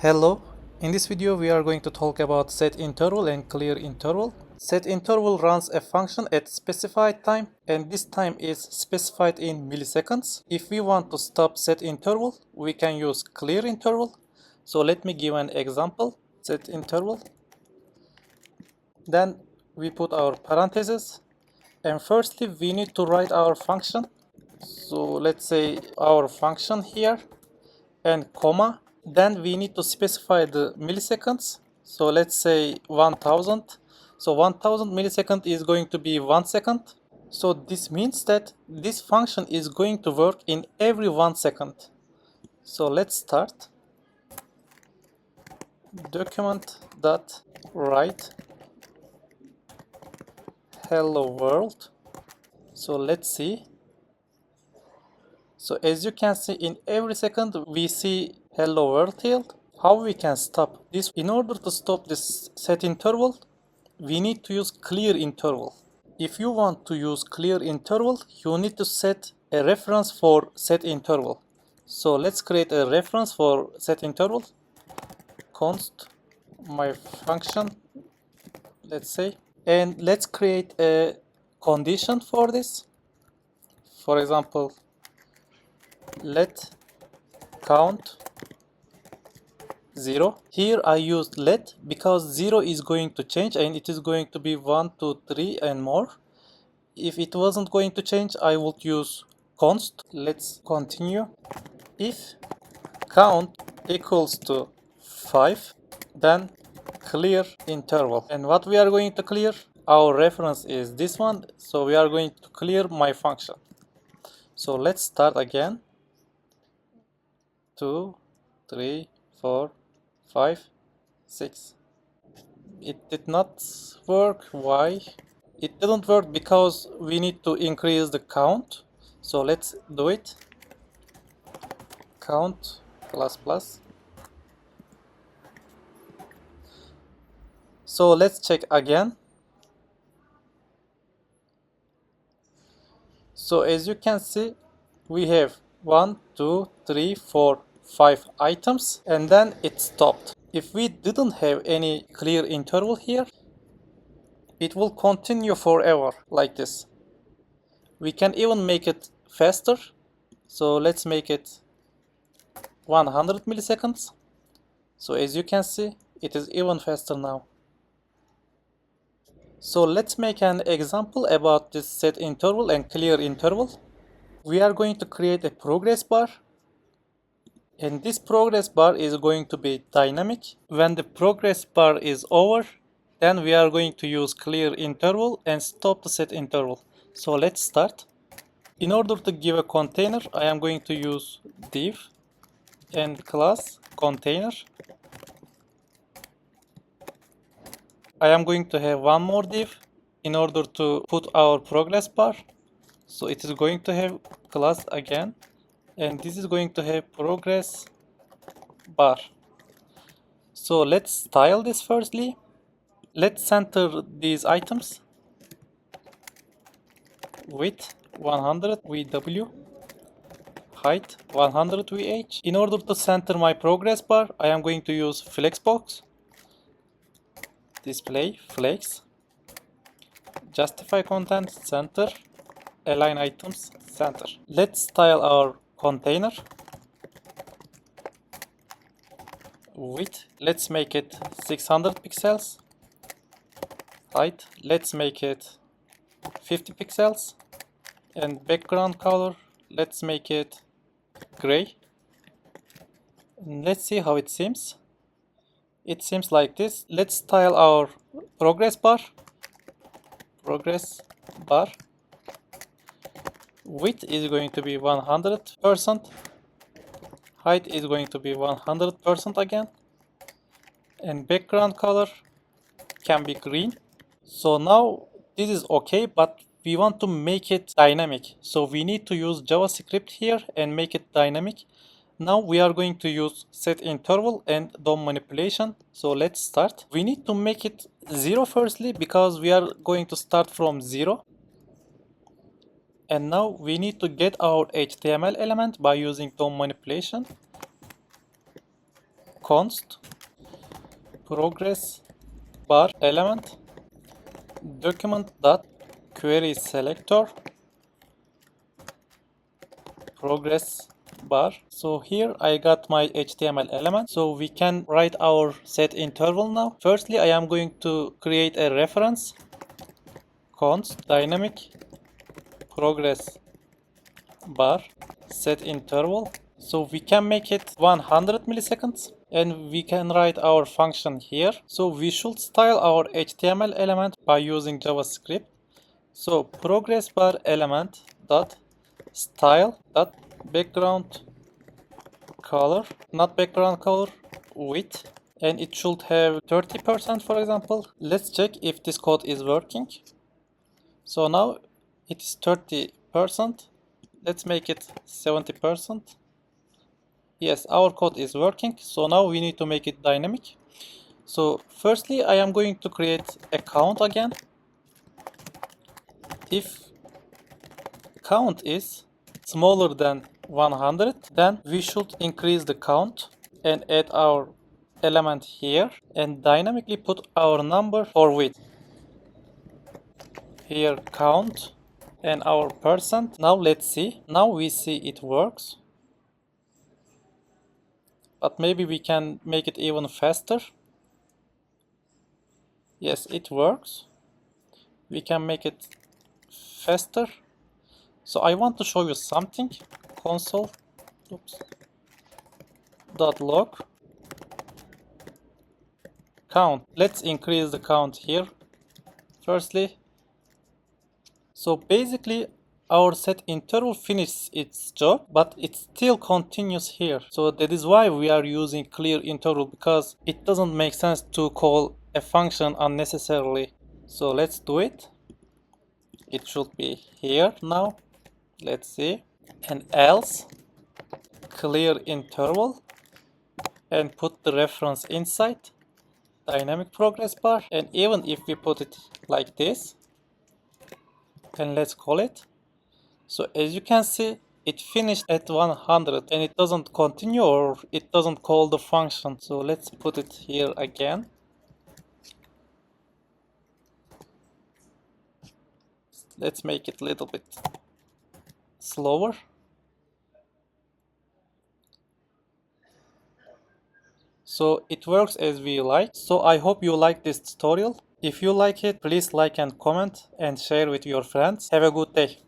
Hello, in this video we are going to talk about setInterval and clearInterval. SetInterval runs a function at specified time and this time is specified in milliseconds. If we want to stop setInterval, we can use clearInterval. So let me give an example. SetInterval. Then we put our parentheses and firstly we need to write our function. So let's say our function here and comma. Then we need to specify the milliseconds. So let's say 1000. So 1000 millisecond is going to be 1 second. So this means that this function is going to work in every 1 second. So let's start. Document.write hello world. So let's see. So as you can see, in every second we see hello world here. How we can stop this? In order to stop this setInterval, we need to use clearInterval. If you want to use clearInterval, you need to set a reference for setInterval. So let's create a reference for setInterval. Const my function, let's say, and let's create a condition for this. For example, let count 0. Here I used let because 0 is going to change and it is going to be 1, 2, 3 and more. If it wasn't going to change, I would use const. Let's continue. If count equals to 5, then clear interval. And what we are going to clear? Our reference is this one, so we are going to clear my function. So let's start again. 2, 3, 4, 5, 6. It did not work. Why? It didn't work because we need to increase the count. So let's do it. Count plus plus. So let's check again. So as you can see, we have 1, 2, 3, 4, 5 items and then it stopped. If we didn't have any clear interval here, it will continue forever like this. We can even make it faster. So let's make it 100 milliseconds. So as you can see, it is even faster now. So let's make an example about this setInterval and clearInterval. We are going to create a progress bar. And this progress bar is going to be dynamic. When the progress bar is over, then we are going to use clearInterval and stop the setInterval. So let's start. In order to give a container, I am going to use div and class container. I am going to have one more div in order to put our progress bar. So it is going to have class again. And this is going to have progress bar. So let's style this firstly. Let's center these items. Width 100 VW. Height 100 VH. In order to center my progress bar, I am going to use flexbox. Display flex. Justify content center. Align items center. Let's style our container. Width, let's make it 600 pixels. Height, let's make it 50 pixels. And background color, let's make it gray. And let's see how it seems. It seems like this. Let's style our progress bar. Progress bar. Width is going to be 100%. Height is going to be 100% again. And background color can be green. So now this is okay, but we want to make it dynamic. So we need to use JavaScript here and make it dynamic. Now we are going to use setInterval and DOM manipulation. So let's start. We need to make it 0 firstly because we are going to start from 0. And now we need to get our HTML element by using DOM manipulation. const progress bar element document dot query selector progress bar. So here I got my HTML element. So we can write our set interval now. Firstly, I am going to create a reference const dynamic progress bar set interval. So we can make it 100 milliseconds and we can write our function here. So we should style our HTML element by using JavaScript. So progress bar element dot style dot background color, not background color, width, and it should have 30% for example. Let's check if this code is working. So now it is 30%. Let's make it 70%. Yes, our code is working. So now we need to make it dynamic. So firstly, I am going to create a count again. If count is smaller than 100, then we should increase the count and add our element here and dynamically put our number for width. Here count and our percent. Now let's see. Now we see it works. But maybe we can make it even faster. Yes, it works. We can make it faster. So I want to show you something. Console .log count. Let's increase the count here. Firstly, so basically our set interval finishes its job, but it still continues here. So that is why we are using clear interval, because it doesn't make sense to call a function unnecessarily. So let's do it. It should be here now. Let's see. And else clear interval and put the reference inside dynamic progress bar. And even if we put it like this, and let's call it. So as you can see, it finished at 100 and it doesn't continue or it doesn't call the function. So let's put it here again. Let's make it a little bit slower. So it works as we like. So I hope you like this tutorial. If you like it, please like and comment and share with your friends. Have a good day.